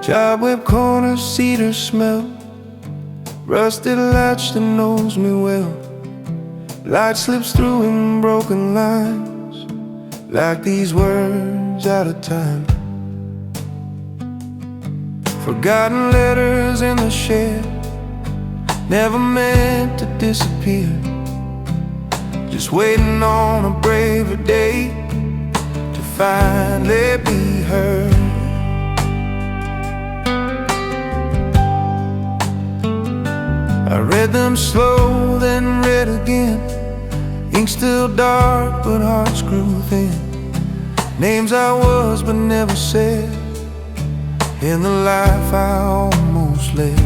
Job whip corner, cedar smell, rusted latch that knows me well. Light slips through in broken lines, like these words out of time. Forgotten letters in the shed, never meant to disappear, just waiting on a braver day to finally be heard. I read them slow, then read again. Ink still dark, but hearts grew thin. Names I was but never said, in the life I almost led.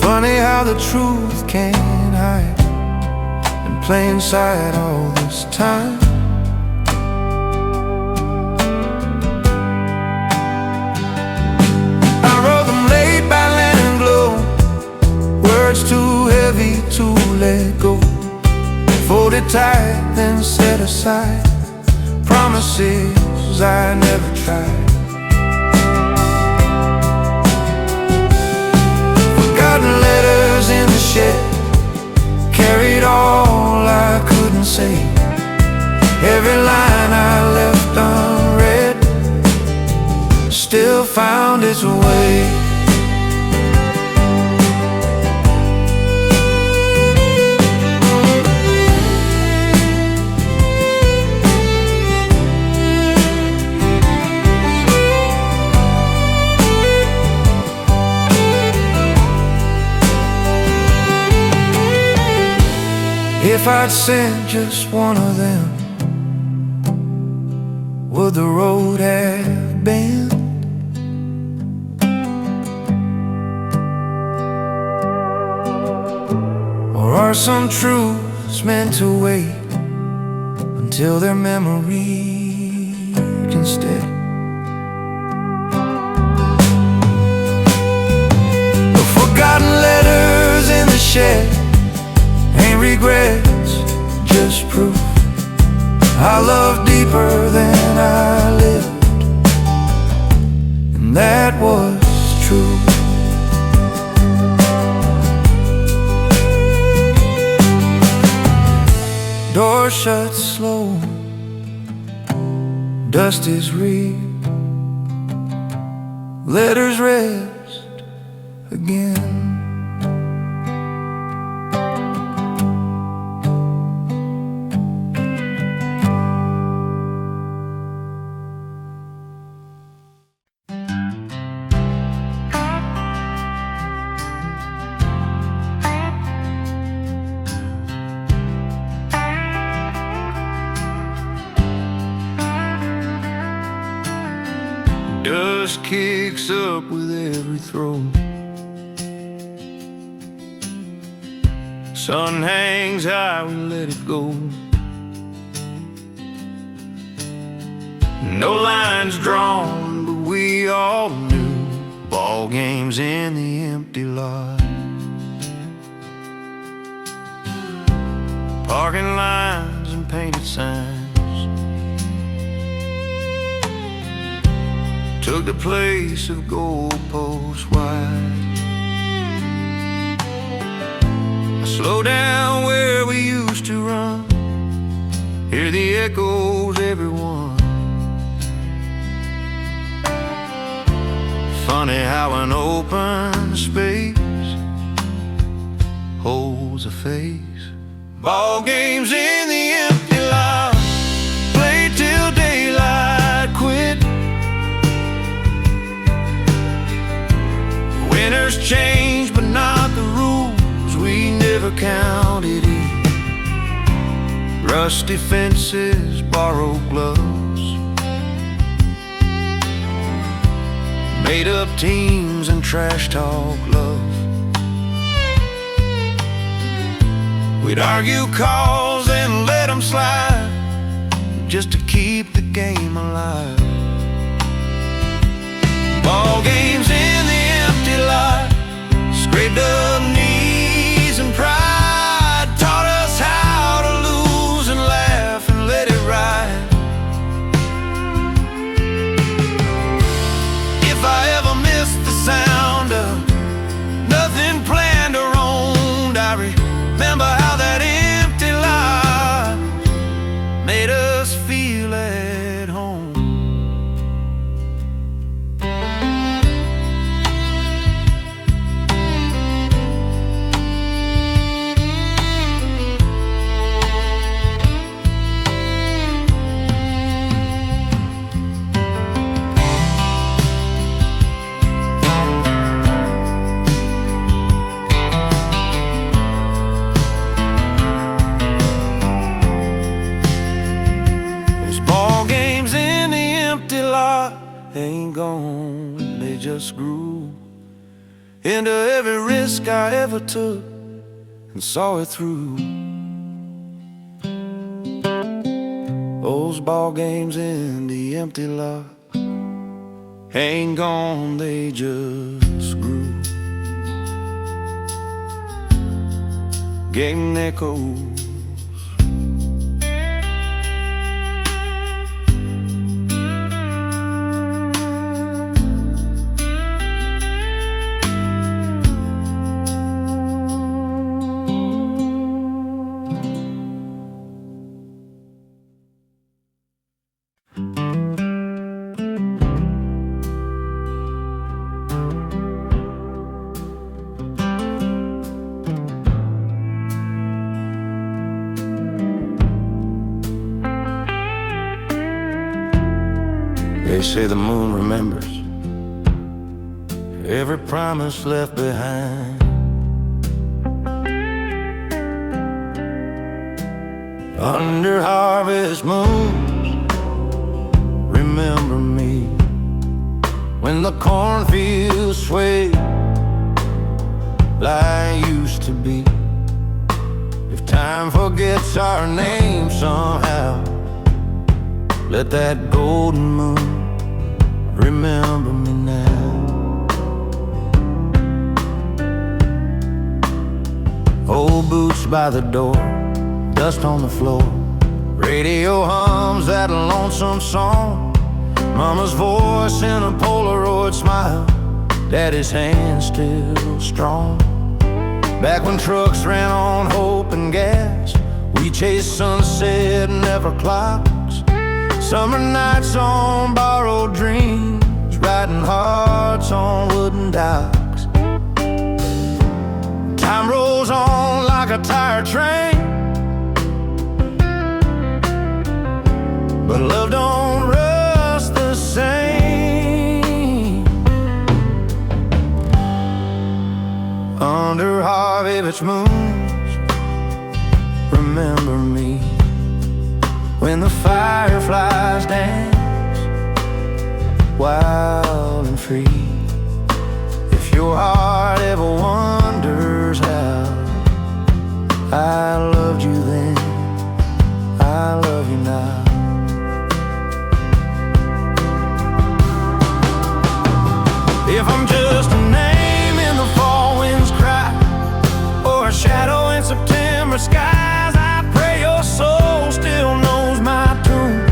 Funny how the truth can't hide in plain sight all this time. Words too heavy to let go, folded tight then set aside, promises I never tried. Forgotten letters in the shed, carried all I couldn't say. Every line I left unread still found its way. If I'd sent just one of them, would the road have been? Or are some truths meant to wait until their memory can stay? The forgotten letters in the shed ain't regrets, just proof I loved deeper than I lived, and that was true. Door shut slow, dust is real, letters rest again. Dust kicks up with every throw, sun hangs high, we let it go. No lines drawn, but we all knew ball games in the empty lot. Parking lines and painted signs took the place of goalposts wide. I slow down where we used to run, hear the echoes, everyone. Funny how an open space holds a face. Ball games in the empty lot, play till daylight, quit. Winners change, but not the rules we never counted in. Rusty fences, borrowed gloves, made up teams and trash talk love. We'd argue calls and let them slide, just to keep the game alive. Ball games in the empty lot, scraped up knees and pride, taught us how to lose and laugh and let it ride. ain't gone, they just grew into every risk I ever took and saw it through. Those ball games in the empty lot ain't gone, they just grew. Game echoes. They say the moon remembers every promise left behind. Under harvest moons, remember me when the cornfields sway like I used to be. If time forgets our name somehow, let that golden moon remember me now. Old boots by the door, dust on the floor, radio hums that lonesome song, Mama's voice in a Polaroid smile, Daddy's hand still strong. Back when trucks ran on hope and gas, we chased sunset and never clocks. Summer nights on borrowed dreams, riding hearts on wooden docks. Time rolls on like a tired train, but love don't rush the same. Under harvest moons, remember me when the fireflies dance wild and free. If your heart ever wonders how I loved you then, I love you now. If I'm just a name in the fall wind's cry, or a shadow in September skies, I pray your soul still knows my tune,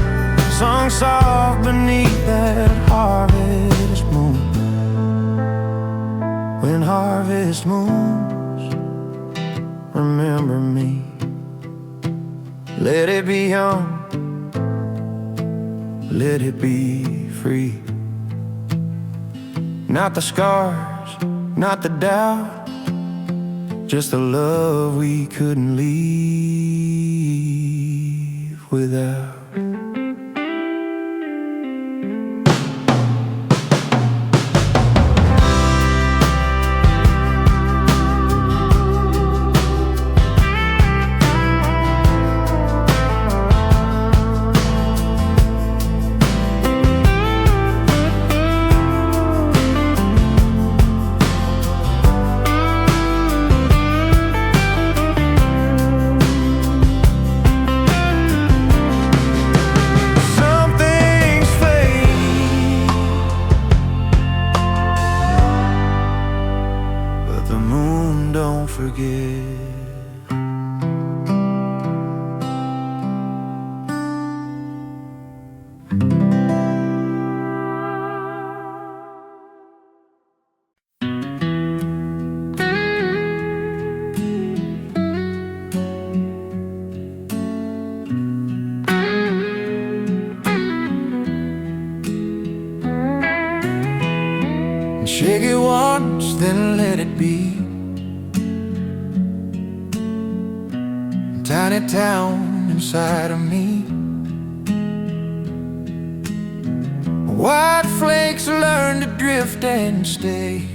sung soft beneath that harvest moon. When harvest moons remember me, let it be young, let it be free. Not the scars, not the doubt, just the love we couldn't leave without. Shake it once, then let it be. Tiny town inside of me. White flakes learn to drift and stay.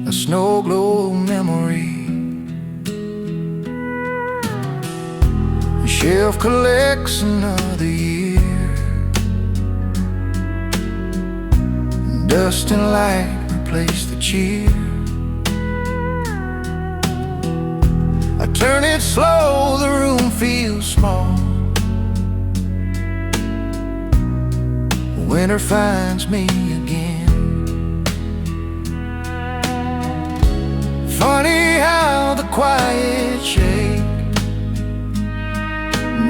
A snow globe memory. A shelf collects another year. Dust and light replace the cheer. I turn it slow, the room feels small. Winter finds me again. Funny how the quiet shake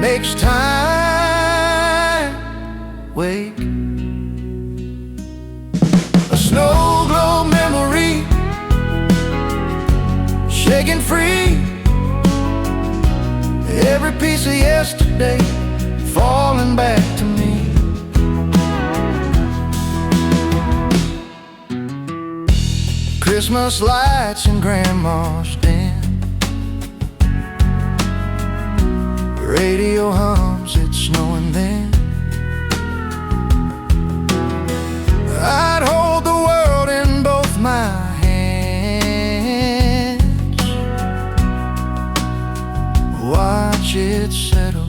makes time wake. A snow globe memory shaking free. Every piece of yesterday falling back to me. Christmas lights in Grandma's den. Radio hums, it's snowing then. I'd hold the world in both my hands, watch it settle.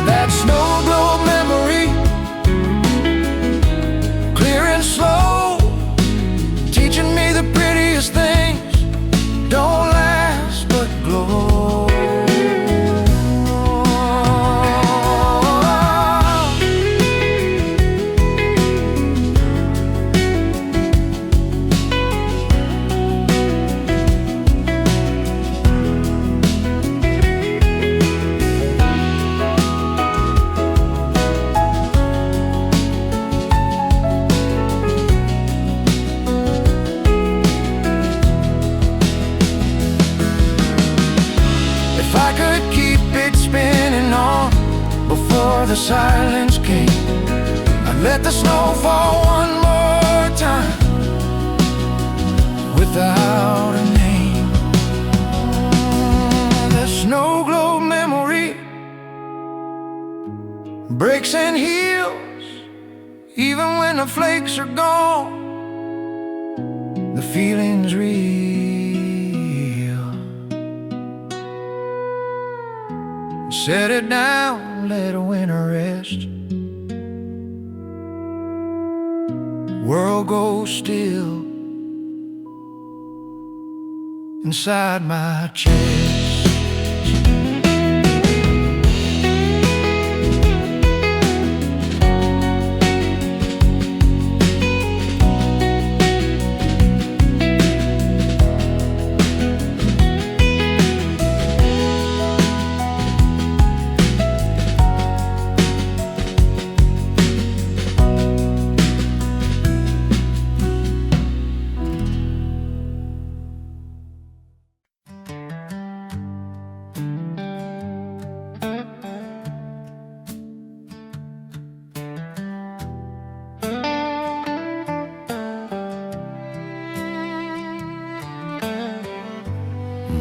That snow globe memory, clear and slow, teaching me the prettiest things don't last but glow. If I could keep it spinning on before the silence came, I'd let the snow fall one more time without a name. The snow globe memory breaks and heals, even when the flakes are gone. The feeling's real. Set it down, let winter rest. World goes still inside my chest.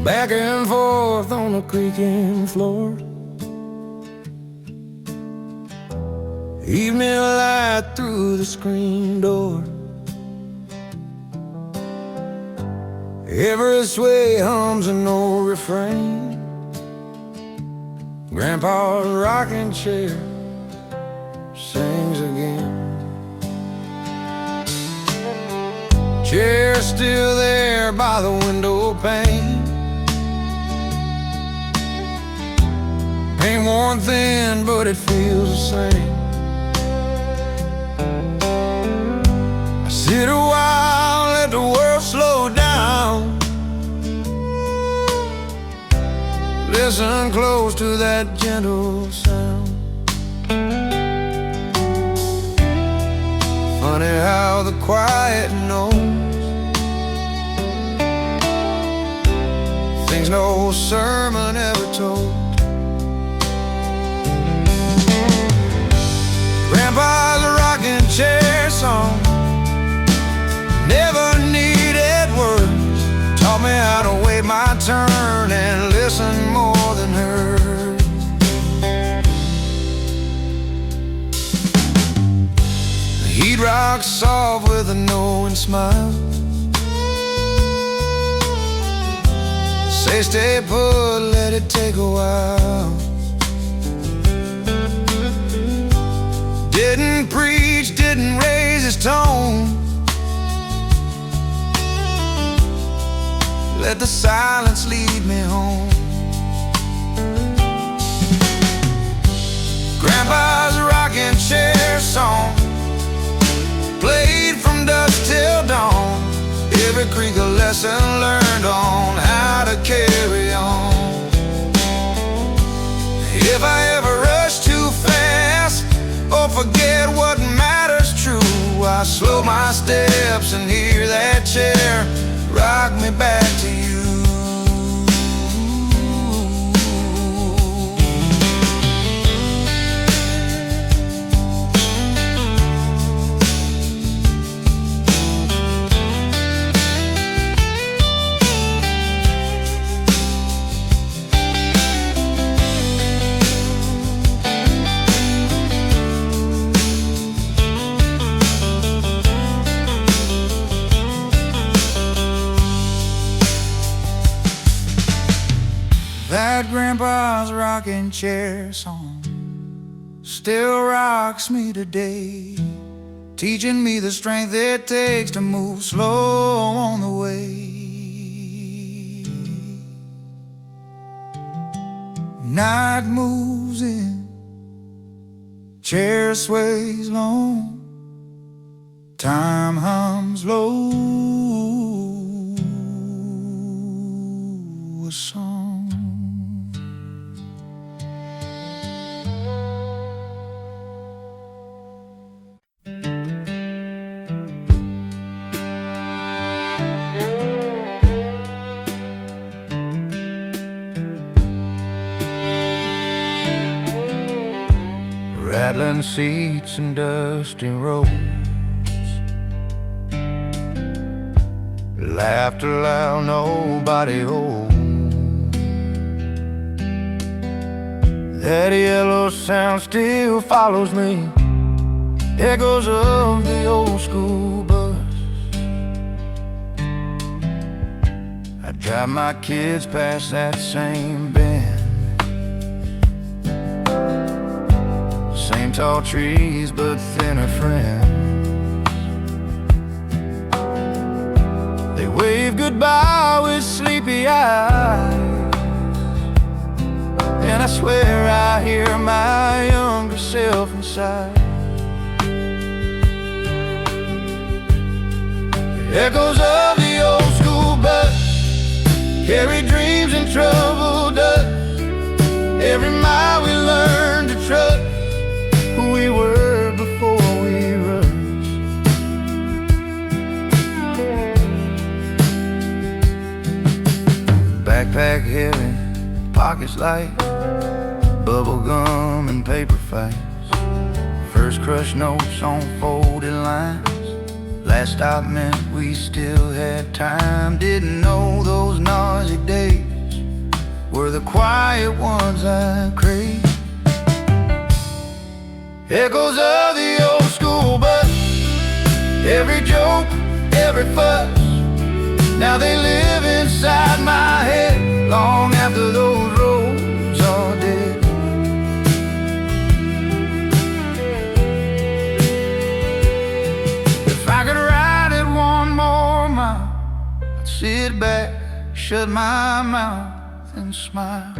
Back and forth on the creaking floor, evening light through the screen door. Every sway hums an old refrain. Grandpa's rocking chair sings again. Chair still there by the window pane. Ain't worn thin, but it feels the same. I sit a while, let the world slow down. Listen close to that gentle sound. Funny how the quiet knows things no sermon ever told. Grandpa's rocking chair song never needed words. Taught me how to wait my turn and listen more than heard. He'd rock soft with a knowing smile. Say stay put, let it take a while. Didn't preach, didn't raise let the silence lead me home. Grandpa's rocking chair song played from dusk till dawn. Every creak a lesson learned on how to carry on. If I ever rush too fast or forget what matters true, I slow my steps and hear that chair rock me back to you. That grandpa's rocking chair song still rocks me today, teaching me the strength it takes to move slow on the way. Night moves in, chair sways long, time hums low, a song. Rattling seats and dusty roads, laughter loud, nobody holds. That yellow sound still follows me, echoes of the old school bus. I drive my kids past that same bend, same tall trees but thinner friends. They wave goodbye with sleepy eyes, and I swear I hear my younger self inside. The echoes of the old school bus carry dreams and troubled us. Every mile we learn to trust who we were before we rushed. Backpack heavy, pockets light, bubble gum and paper fights. First crushed notes on folded lines. Last stop meant we still had time. Didn't know those noisy days were the quiet ones I craved. Echoes of the old school bus, every joke, every fuss, now they live inside my head long after those roads are dead. If I could ride it one more mile, I'd sit back, shut my mouth and smile.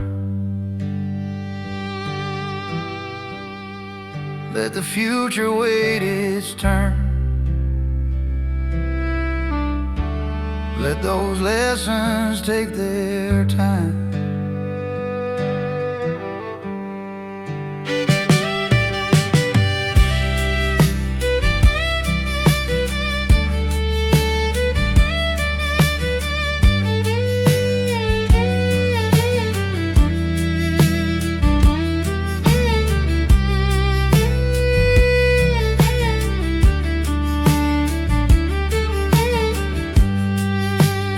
Let the future wait its turn. Let those lessons take their time.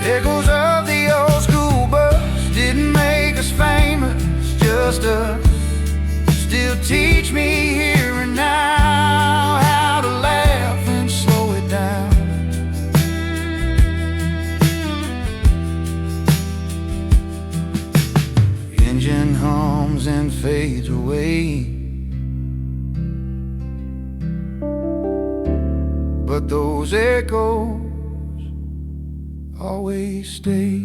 Echoes of the old school bus didn't make us famous, just us. Still teach me here and now how to laugh and slow it down. Engine hums and fades away, but those echoes always stay.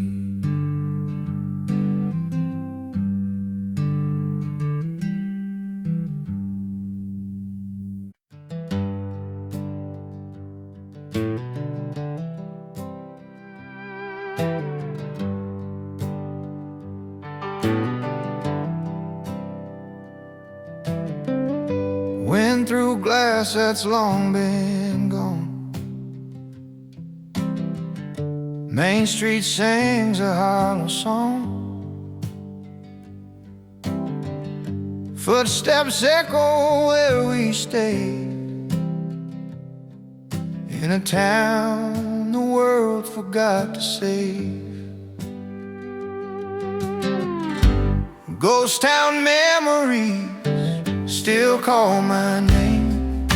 Wind through glass that's long been gone. Main Street sings a hollow song. Footsteps echo where we stay, in a town the world forgot to save. Ghost town memories still call my name.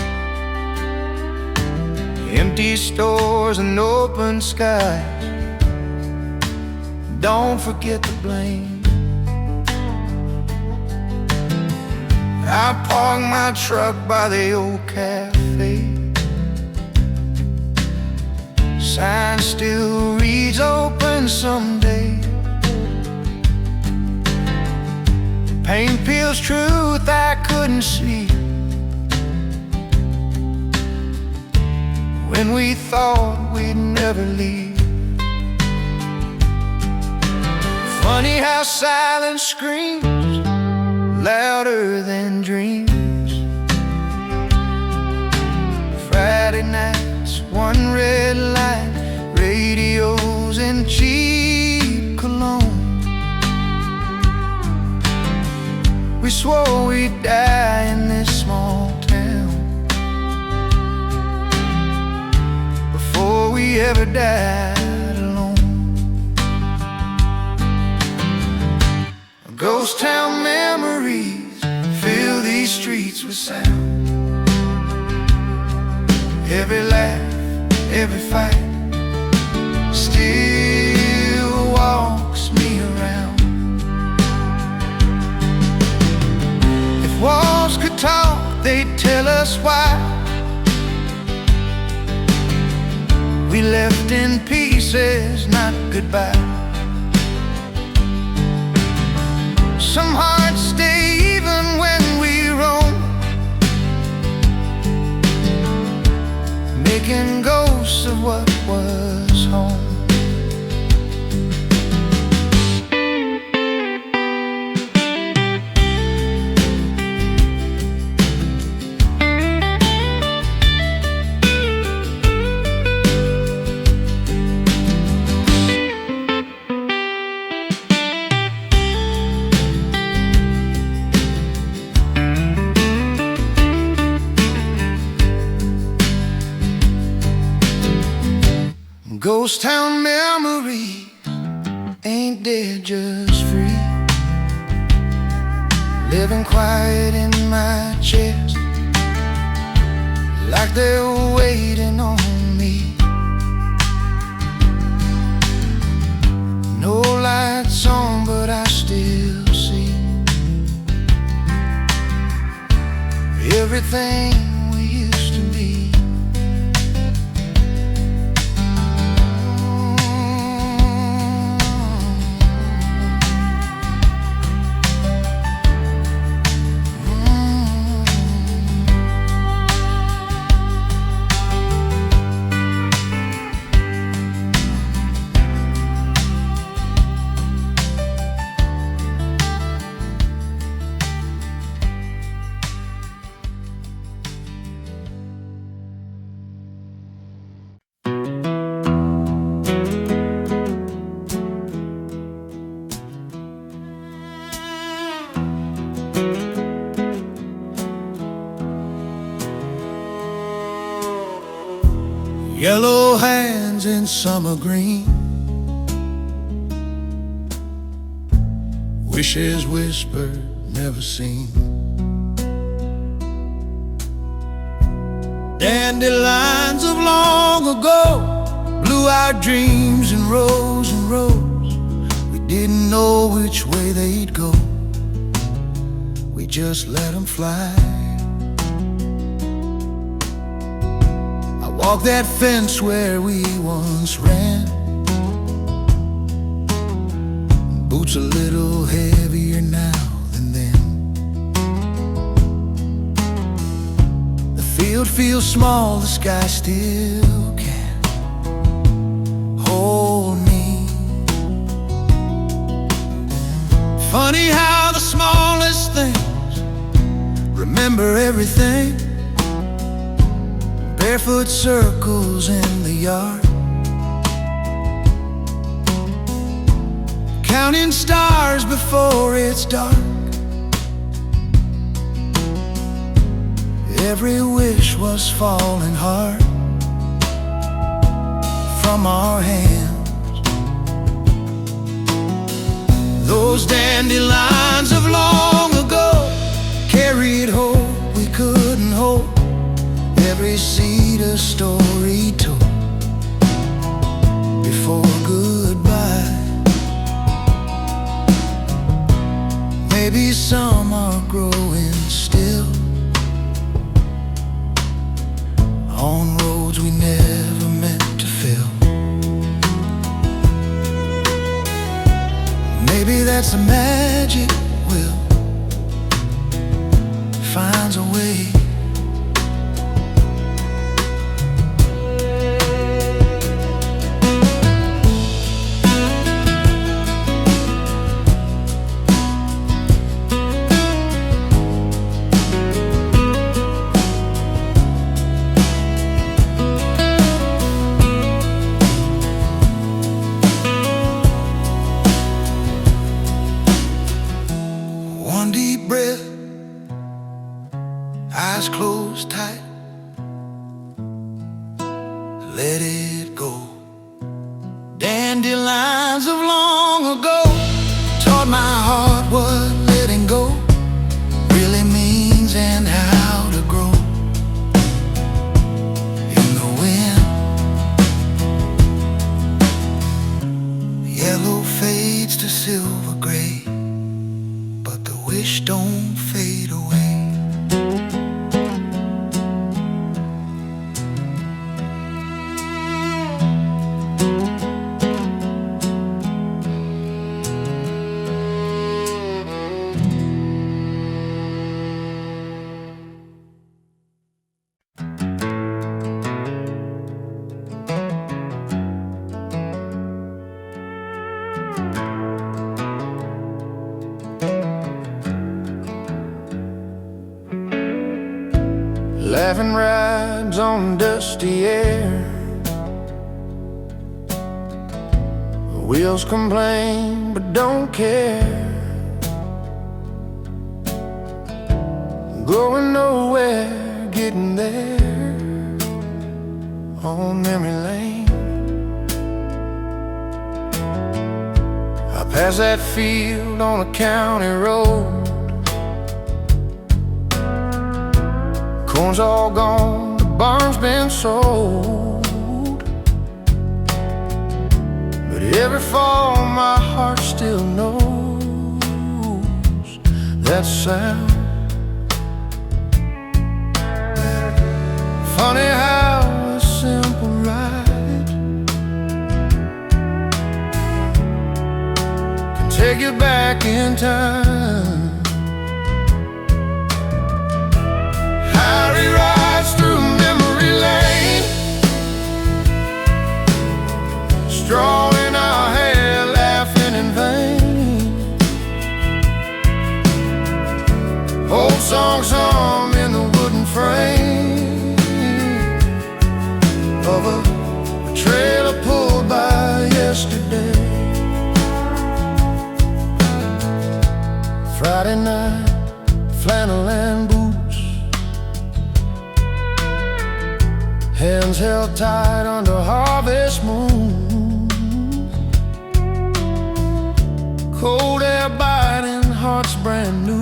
Empty stores and open skies, don't forget the blame. I park my truck by the old cafe. Sign still reads open someday. Pain peels truth I couldn't see when we thought we'd never leave. Funny how silence screams louder than dreams. Friday nights, one red light, radios and cheap cologne. We swore we'd die in this small town before we ever died alone. Ghost town memories fill these streets with sound. Every laugh, every fight still walks me around. If walls could talk, they'd tell us why we left in pieces, not goodbye. Some hearts stay even when we roam, making ghosts of what was home. Ghost town memory ain't dead, just free, living quiet in my chest, like they're waiting on me. No lights on, but I still see everything we used to be. Yellow hands in summer green, wishes whispered, never seen. Dandelions of long ago blew our dreams in rows and rows. We didn't know which way they'd go, we just let them fly. Walk that fence where we once ran, boots a little heavier now than then. The field feels small, the sky still can hold me. Funny how the smallest things remember everything. Barefoot circles in the yard, counting stars before it's dark. Every wish was falling hard from our hands. Those dandelions of long ago carried hope we couldn't hold. Every seed a story told before goodbye. Maybe some are growing still on roads we never meant to fill. Maybe that's the magic will finds a way. Deep breath, eyes closed tight, let it go. Dandelions of long ago taught my heart what letting go really means and how to grow. In the wind, yellow fades to silver gray, wish don't fade away. Laughing rides on dusty air, the wheels complain but don't care. Going nowhere, getting there on memory lane. I pass that field on a county road. Corn's all gone, the barn's been sold. But every fall my heart still knows that sound. Funny how a simple ride can take you back in time. Harry rides through memory lane, straw in our hair, laughing in vain. Old songs hum in the wooden frame of a trailer pulled by yesterday. Friday night, flannel and boots, hands held tight under harvest moon. Cold air biting, hearts brand new.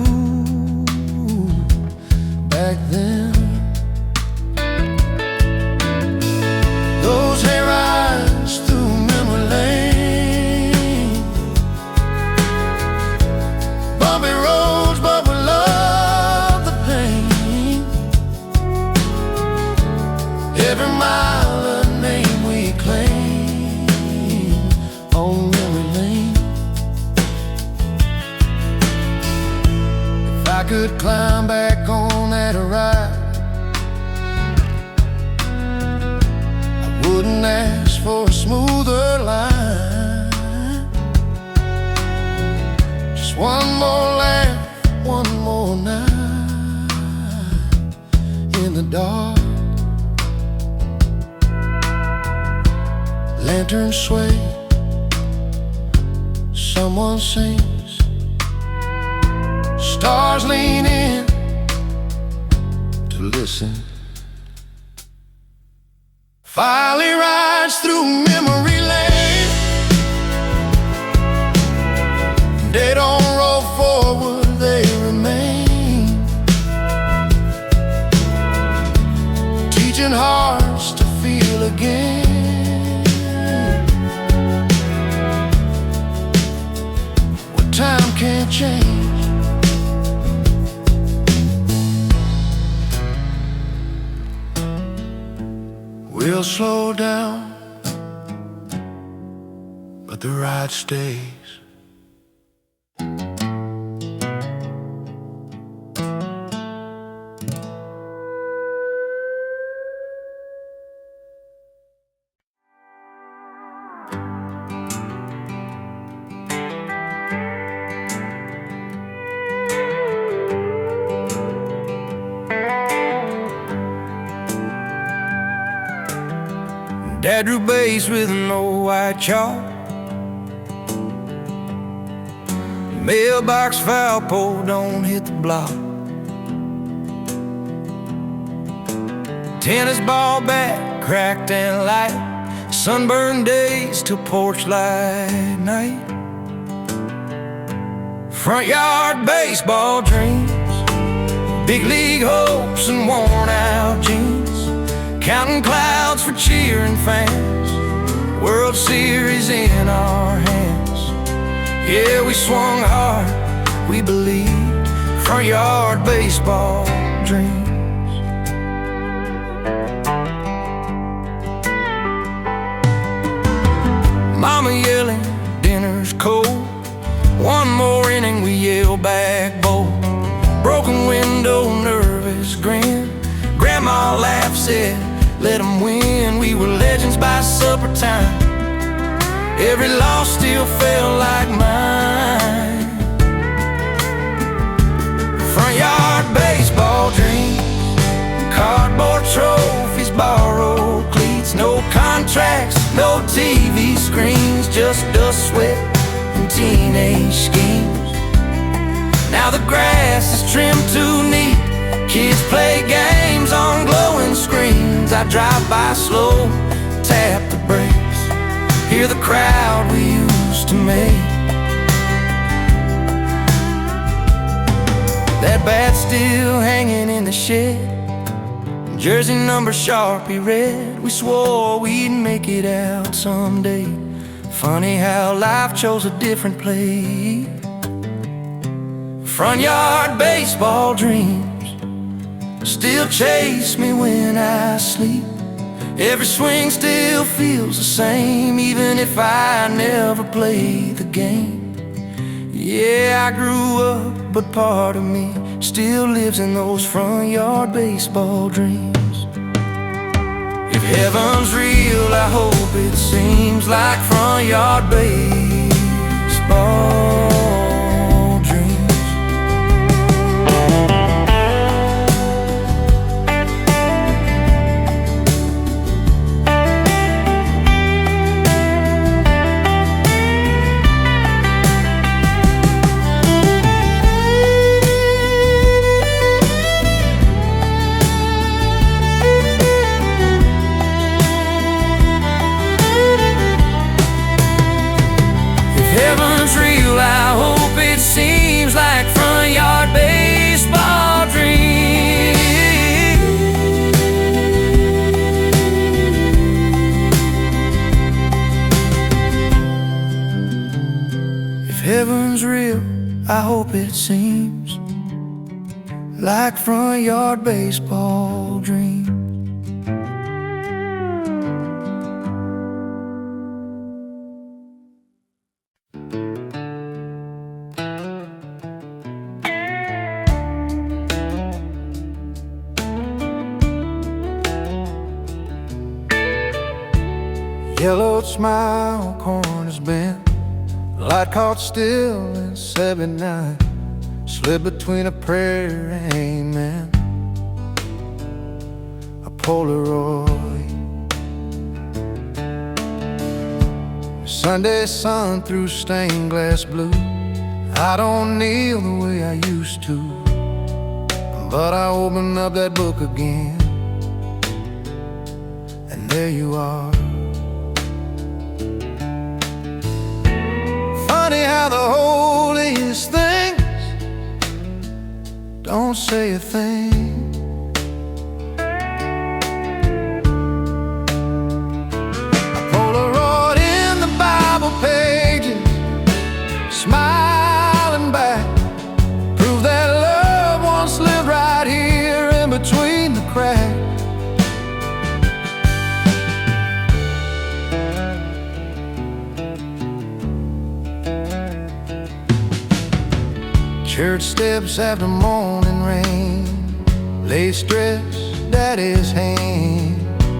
Back then, those hair rides through memory lane, bumpy roads, but we love the pain. Every mile a name we claim on memory lane. If I could climb back on that ride, I wouldn't ask for a smoother line. Just one more laugh, one more night. the dark. Lanterns sway, someone sings, stars lean in to listen. Finally rides through memory lane. They don't roll forward, they remain, teaching hearts to feel again. What time can't change. We'll slow down, but the ride stays. Dad drew bass with an old white chalk. Mailbox foul pole, don't hit the block. Tennis ball bat, cracked and light. Sunburned days till porch light night. Front yard baseball dreams, big league hopes and worn out jeans. Counting clouds for cheering fans, World Series in our hands. Yeah, we swung hard, we believed. Front yard baseball dreams. Mama yelling, dinner's cold. One more inning, we yell back bold. Broken window, nervous grin. Grandma laughed, said, let them win. We were legends by supper time. Every loss still felt like mine. Front yard baseball dreams, cardboard trophies, borrowed cleats. No contracts, no TV screens, just dust, sweat, and teenage schemes. Now the grass is trimmed too neat. Kids play games on glowing screens. I drive by slow, tap the brakes, hear the crowd we used to make. That bat's still hanging in the shed, jersey number Sharpie red. We swore we'd make it out someday. Funny how life chose a different play. Front yard baseball dreams still chase me when I sleep. Every swing still feels the same, even if I never play the game. Yeah, I grew up, but part of me still lives in those front yard baseball dreams. If heaven's real, I hope it seems like front yard baseball. Heaven's real, I hope it seems like front yard baseball dreams. If heaven's real, I hope it seems like front yard baseball dreams. Yellowed smile, corners bent, light caught still in 79, slid between a prayer and amen. Polaroid. Sunday sun through stained glass blue. I don't kneel the way I used to, but I open up that book again, and there you are. Funny how the holiest things don't say a thing. A Polaroid in the Bible pages, smiling back, prove that love once lived right here in between the cracks. Church steps after morning rain, lace dress, daddy's hand.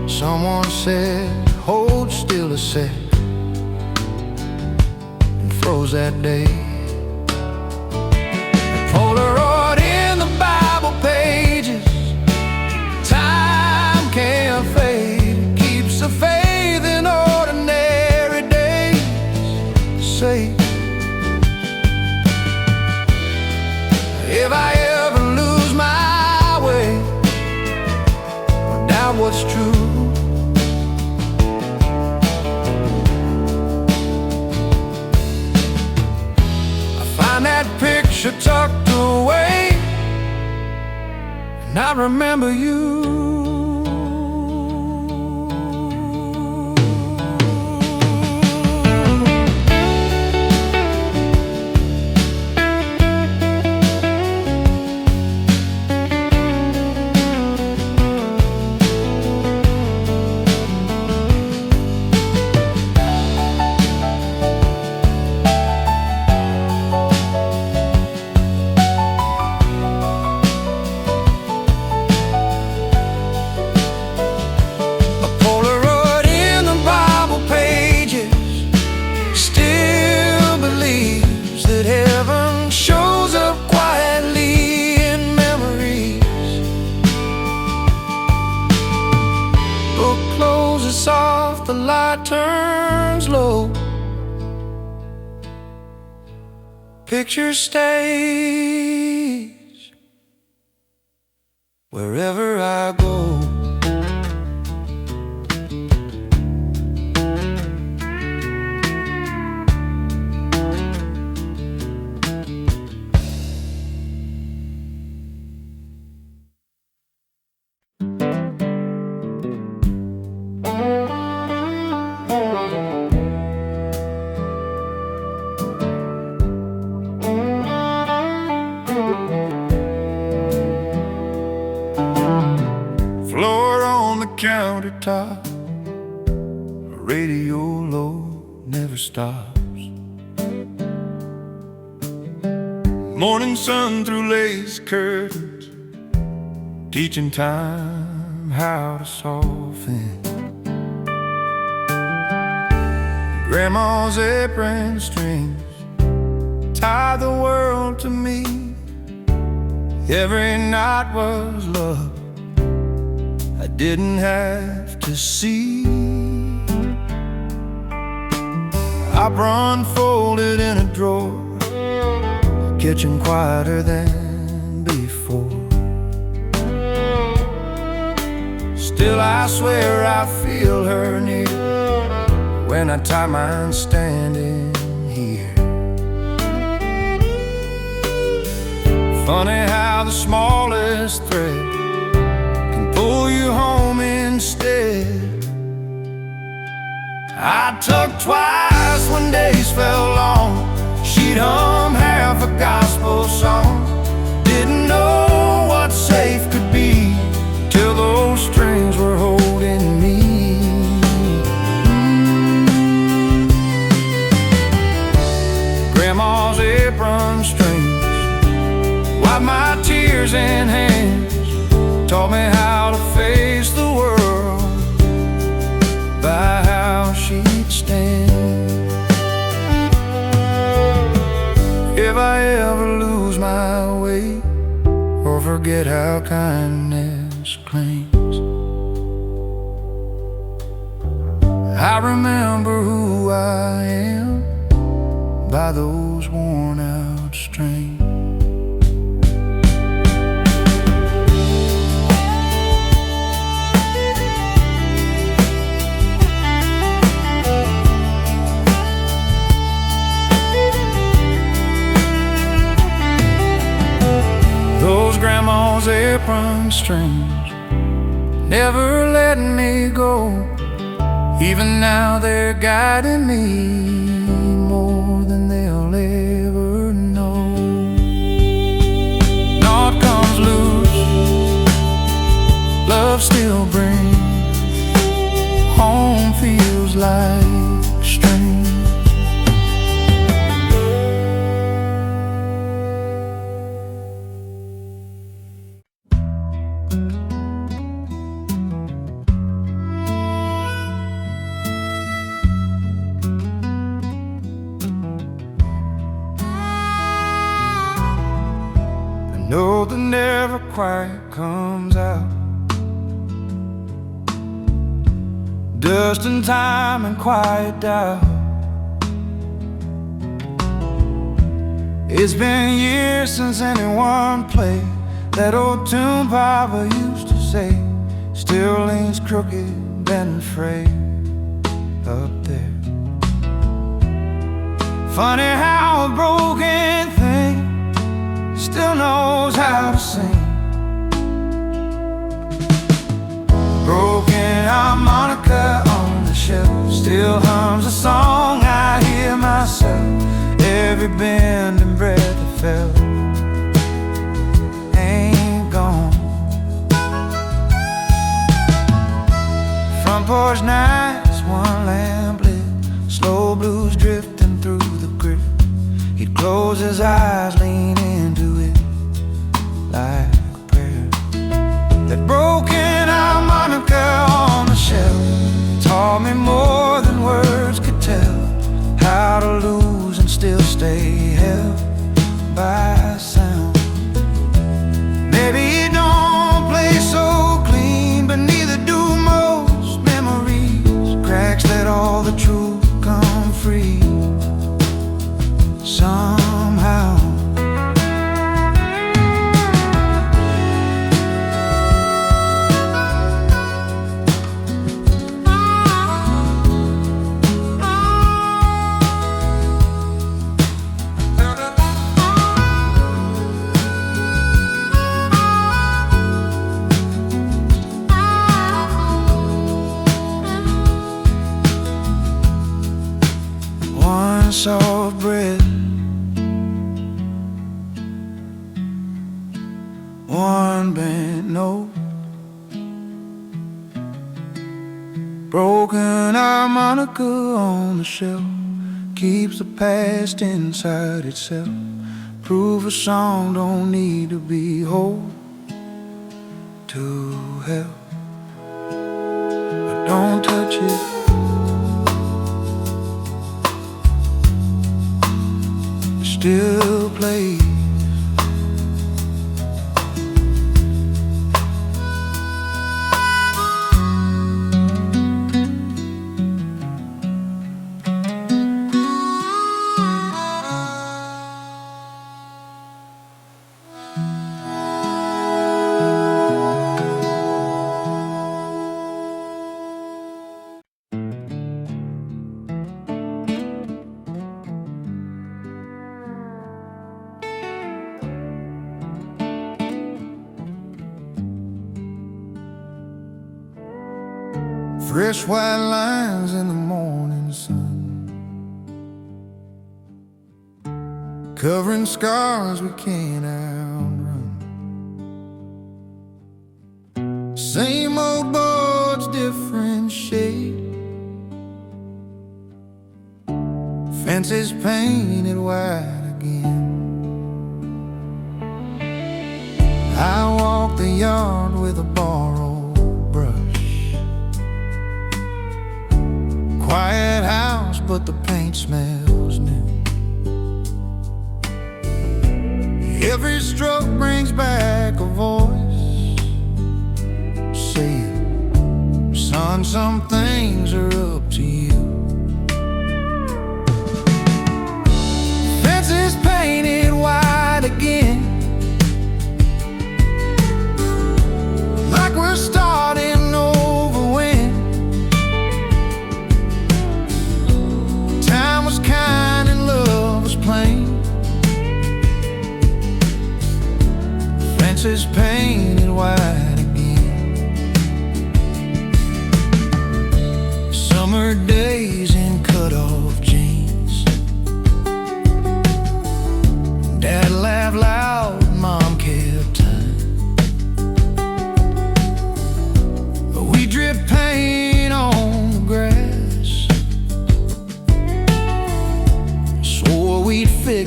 Someone said, hold still a sec, and froze that day. A Polaroid in the Bible pages, time can't fade. It keeps the faith in ordinary days safe. If I ever lose my way or doubt what's true, I find that picture tucked away, and I remember you. Soft, the light turns low. Picture stays wherever I go. Floor on the countertop, radio low, never stops. Morning sun through lace curtains, teaching time how to soften. Grandma's apron strings tie the world to me. Every night was love I didn't have to see. Apron folded in a drawer, kitchen quieter than before. Still I swear I feel her near when I tie mine standing here. Funny how the smallest thread pull you home instead. I tucked twice when days fell long. She'd hum half a gospel song. Didn't know what safe could be till those strings were holding me. Grandma's apron strings wiped my tears in hands, taught me how to face the world by how she'd stand. If I ever lose my way or forget how kindness claims, I remember who I am by those worn out strings. Those grandma's apron strings never letting me go. Even now they're guiding me more than they'll ever know. Knot comes loose, love still brings. Home feels like string. No, that never quite comes out. Dust and time and quiet doubt. It's been years since anyone played that old tune Papa used to say. Still leans crooked, bent frayed up there. Funny how a broken thing still knows how to sing. Broken harmonica on the shelf still hums a song I hear myself. Every bend and breath I felt ain't gone. Front porch nights, one lamp lit, slow blues drifting through the grip. He'd close his eyes, lean into it like a prayer. That broken harmonica on the shelf taught me more than words could tell. How to lose and still stay held by sound. Maybe it don't play so clean, but neither do most memories. Cracks let all the truth come free somehow. One soft breath, one bent note, broken harmonica on the shelf keeps the past inside itself. Proof a song don't need to be whole to help. But don't touch it, still plays. Fresh white lines in the morning sun, covering scars we can't outrun. Same old boards, different shade, fences painted white again. I walk the yard with a borrowed brush. Quiet house, but the paint smells new. Every stroke brings back a voice saying, son, some things are up to you.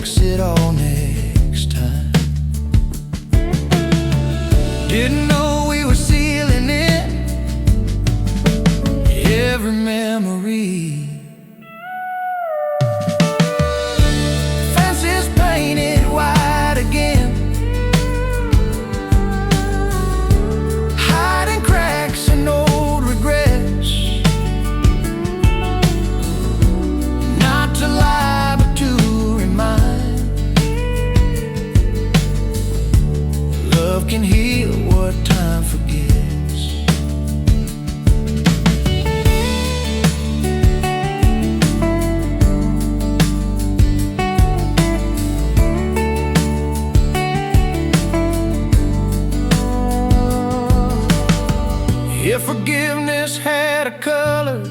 fix it all next time. Didn't know we were sealing in every memory. Fences painted white again, hiding cracks and old regrets. Not to lie, but to remind. Love can heal what time forgets. If forgiveness had a color,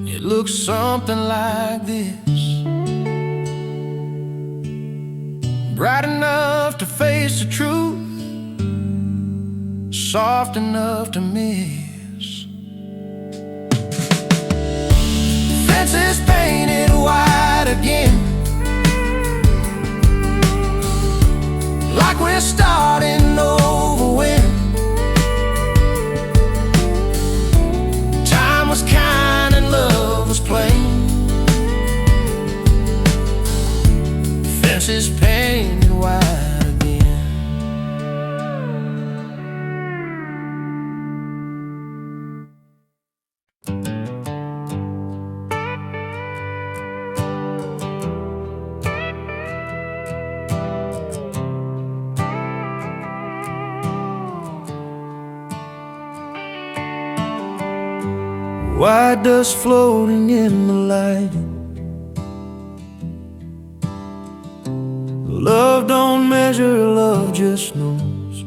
it looks something like this. Bright enough to face the truth, soft enough to miss. Fences painted white again, like we're starting over when time was kind and love was plain. Fences painted white again. White dust floating in the light. Love don't measure, love just knows.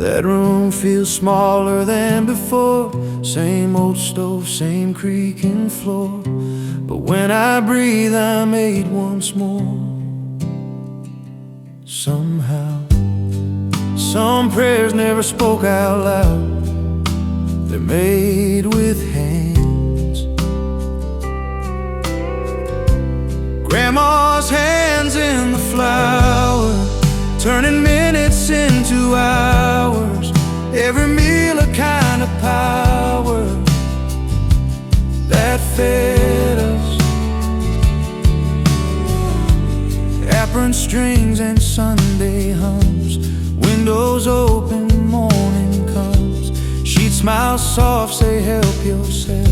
That room feels smaller than before. Same old stove, same creaking floor. But when I breathe, I'm made once more. Somehow, some prayers never spoke out loud. They're made with hands. Grandma's hands in the flour, turning minutes into hours. Every meal a kind of power that fed us. Apron strings and Sunday hums, windows open, morning comes. She'd smile soft, say help yourself,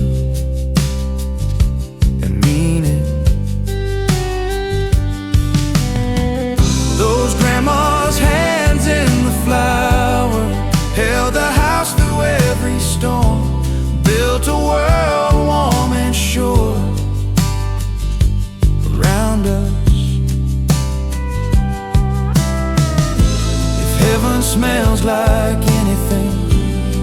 and mean it. Those grandma's hands in the flour held the house through every storm, built a world warm and sure around us. If heaven smells like anything,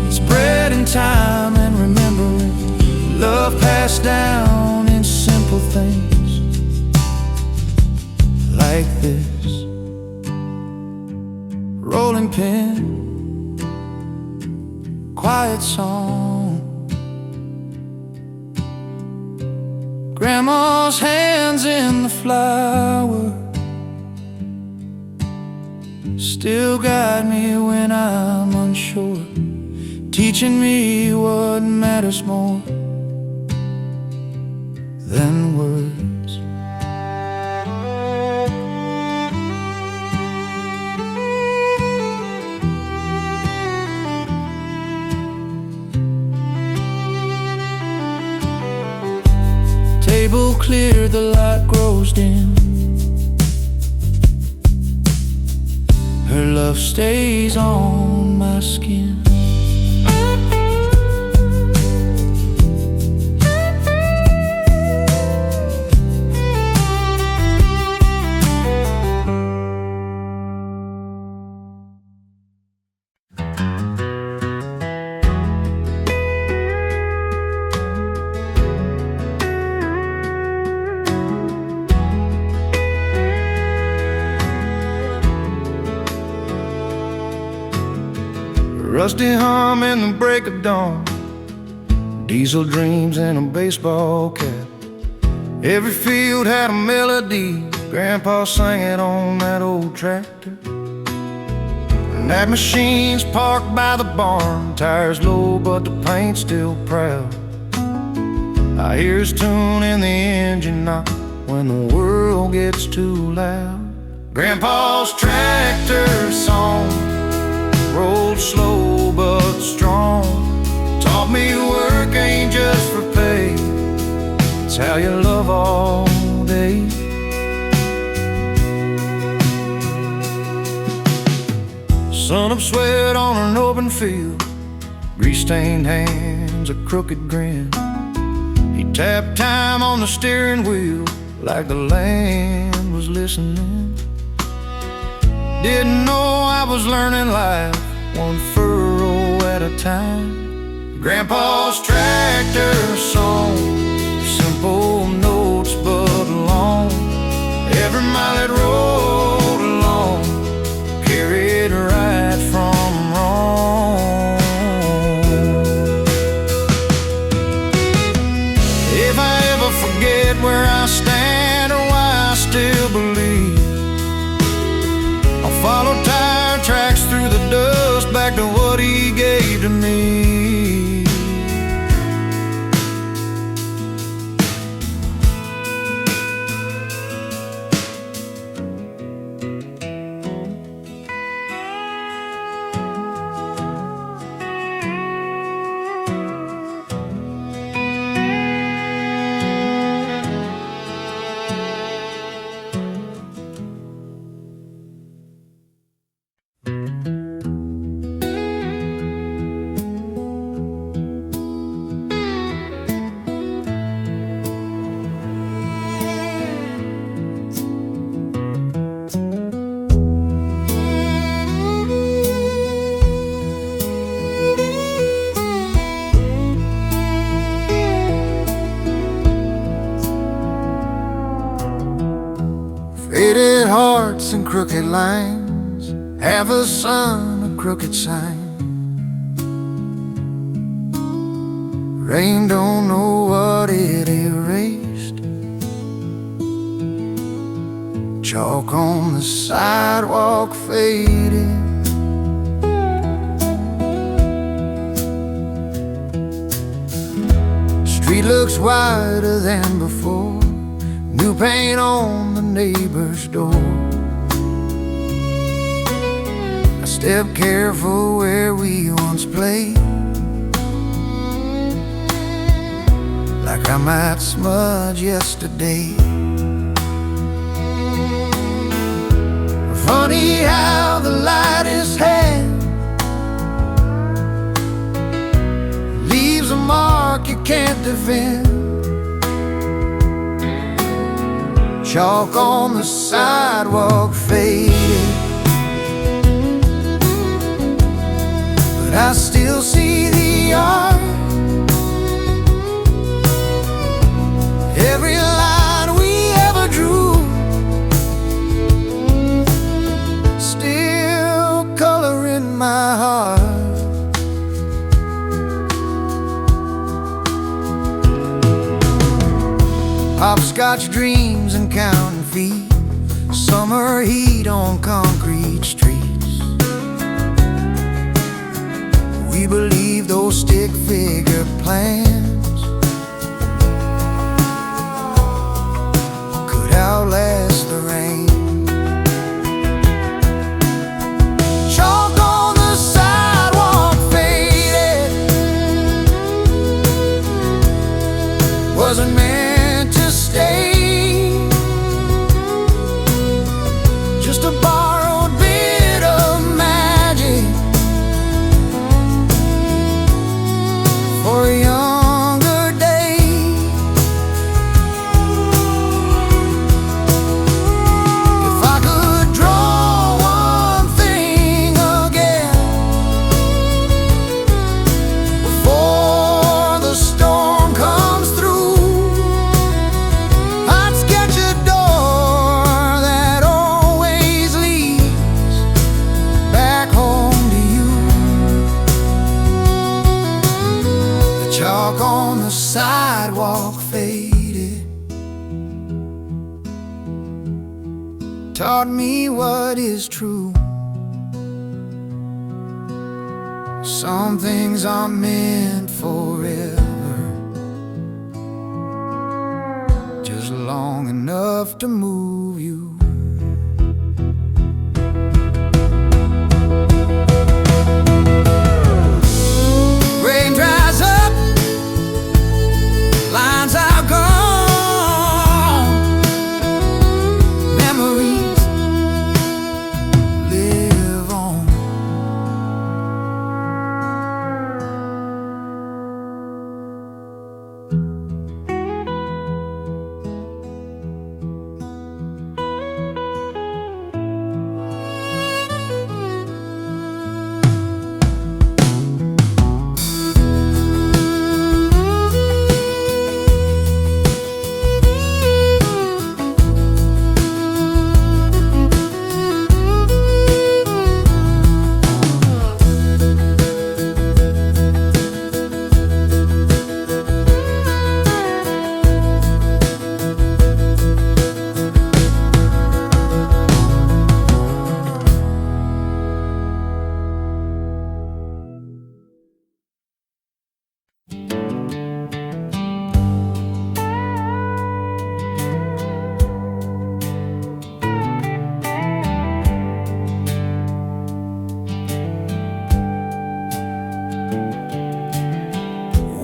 it's bread and time and remembering. Love passed down in simple things like this. Rolling pin, quiet song. Grandma's hands in the flour still guide me when I'm unsure, teaching me what matters more than words. Table clear, the light grows dim. Her love stays on my skin. Rusty hum in the break of dawn, diesel dreams and a baseball cap. Every field had a melody, Grandpa sang it on that old tractor. And that machine's parked by the barn, tires low but the paint's still proud. I hear his tune in the engine knock when the world gets too loud. Grandpa's tractor song rolled slow but strong, taught me work ain't just for pay, it's how you love all day. Sun of sweat on an open field, grease-stained hands, a crooked grin. He tapped time on the steering wheel like the land was listening. Didn't know I was learning life one furrow at a time. Grandpa's tractor song, simple notes but long. Every mile it rolled along carried right from wrong. If I ever forget where I stand or why I still believe, I'll follow tire tracks through the dust back to what he gave to me. Faded hearts and crooked lines, half a sun, a crooked sign. Rain don't know what it erased. Chalk on the sidewalk faded. Street looks wider than before, new paint on the neighbor's door. I step careful where we once played, like I might smudge yesterday. Funny how the light is hand leaves a mark you can't defend. Chalk on the sidewalk faded, but I still see the art. Every line we ever drew, still coloring my heart. Hopscotch dreams and counting feet, summer heat on concrete streets. We believe those stick figure plans could outlast the rain. Chalk on the sidewalk faded, wasn't meant to stay. Just a borrowed bit of magic for a younger day. If I could draw one thing again before the storm comes through, I'd sketch a door that always leads back home to you. The chalk on the sidewalk faded, taught me what is true. Some things are meant forever, just long enough to move you. Rain dries up, lines are gone, memories live on.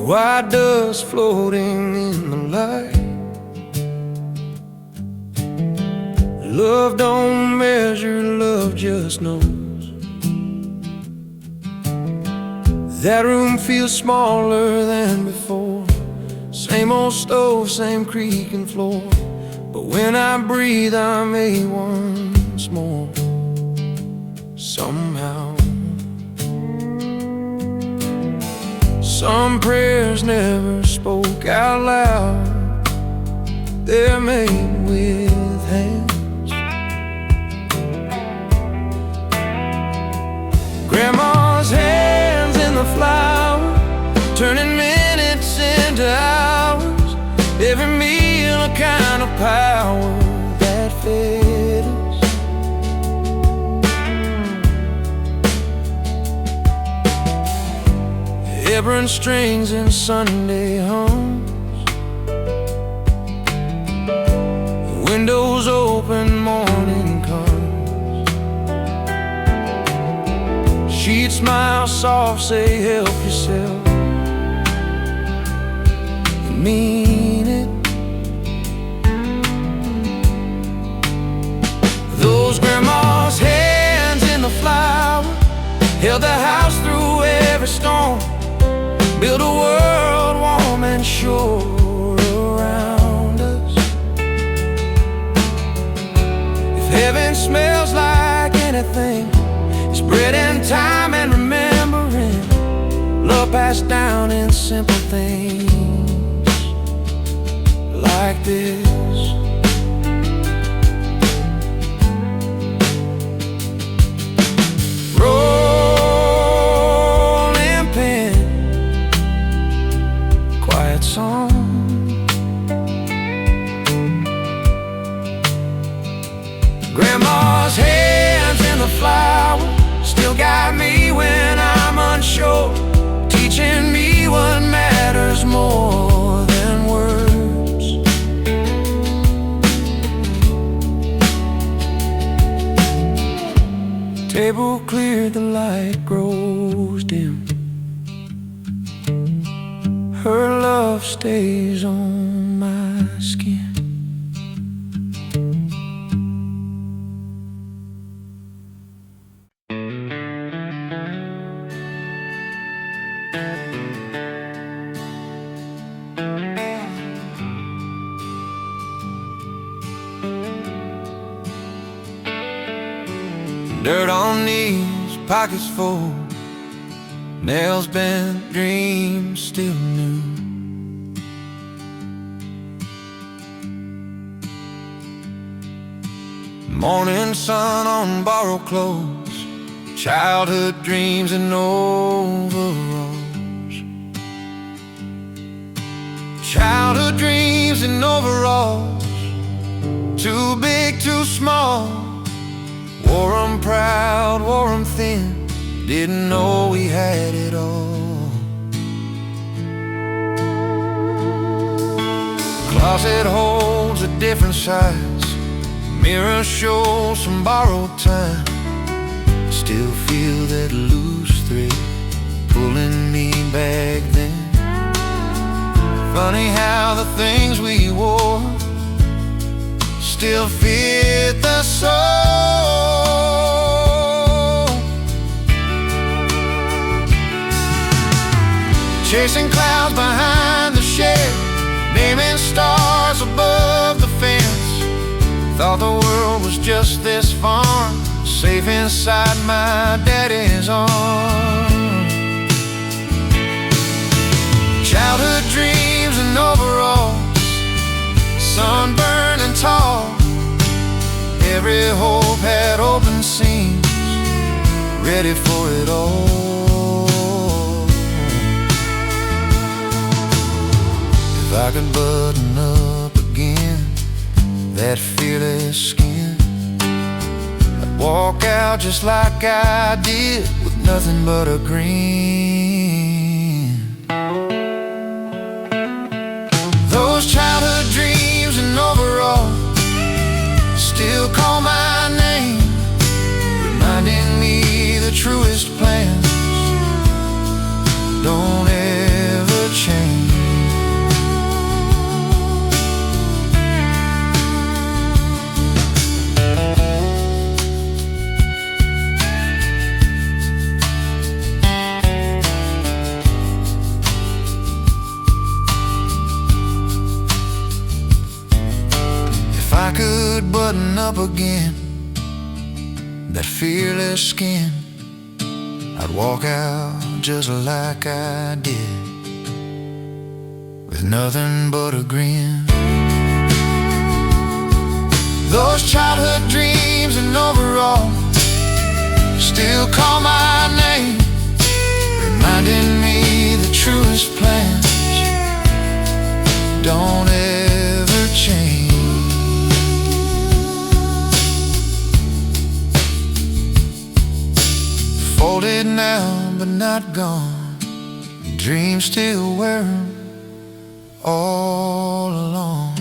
White dust floating in the light. Love don't measure, love just knows. That room feels smaller than before. Same old stove, same creaking floor. But when I breathe, I'm a once more. Somehow some prayers never spoke out loud. They're made with hands. Grandma's hands in the flour, turning minutes into hours. Every meal a kind of power that fed us. Vibrant strings and Sunday hums. Windows open, morning comes. She'd smile soft, say help yourself, and mean it. Those grandma's hands in the flour held the house through every storm. Build a world warm and sure around us. If heaven smells like anything, it's bread and time and remembering. Love passed down in simple things like this. Song. Grandma's hands in the flour still guide me when I'm unsure, teaching me what matters more than words. Table cleared, the light grows dim. Her love stays on my skin. Dirt on knees, pockets full, nails bent, dreams still new. Morning sun on borrowed clothes, childhood dreams in overalls. Childhood dreams in overalls, too big, too small. Wore 'em proud, wore 'em thin, didn't know we had it all. Closet holds a different size, mirror shows some borrowed time. Still feel that loose thread pulling me back then. Funny how the things we wore still fit the soul. Chasing clouds behind the shed, naming stars above the fence. Thought the world was just this farm, safe inside my daddy's arms. Childhood dreams and overalls, sunburned and tall. Every hope had open seams, ready for it all. If I could button up again that fearless skin, I'd walk out just like I did, with nothing but a grin. Those childhood dreams and overalls still call my name, reminding me the truest plans don't ever change. If I could button up again that fearless skin, I'd walk out just like I did, with nothing but a grin. Those childhood dreams and overalls still call my name, reminding me the truest plans don't ever change. Folded now, but not gone. Dreams still wear 'em all along.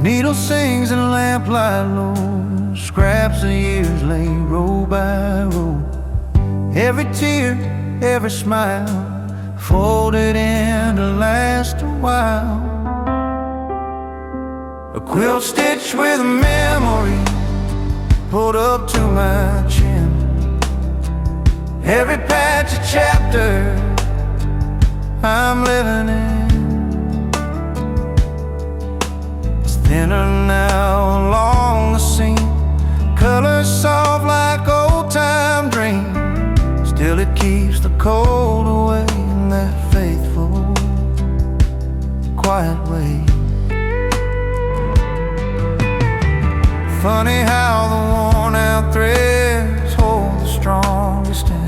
Needle sings and lamplight low, scraps of years lay row by row. Every tear, every smile, folded in to last a while. A quilt stitch with a memory pulled up to my chin. Every patch a chapter I'm living in. Thinner now along the seam, colors soft like old-time dreams. Still it keeps the cold away in that faithful, quiet way. Funny how the worn-out threads hold the strongest end.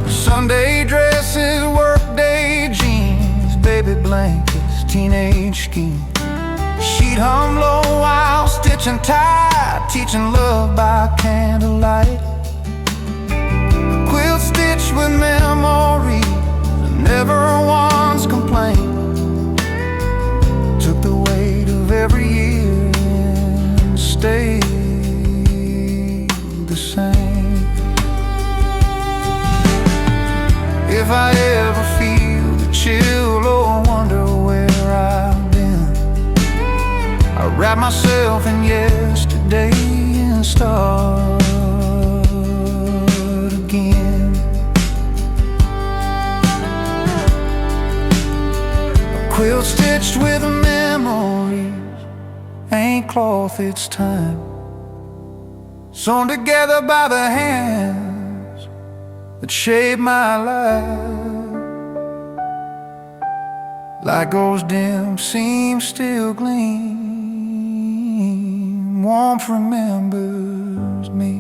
Sunday dresses, workday jeans, baby blankets, teenage scheme. She'd hum low while stitching tight, teaching love by candlelight. Quilt stitched with memories that never once complained. Took the weight of every year and stayed the same. if I ever feel the chill or wonder where I've been, I wrap myself in yesterday and start again. A quilt stitched with memories, ain't cloth, it's time, sewn together by the hands that shaped my life. Light goes dim, seams still gleam, warmth remembers me.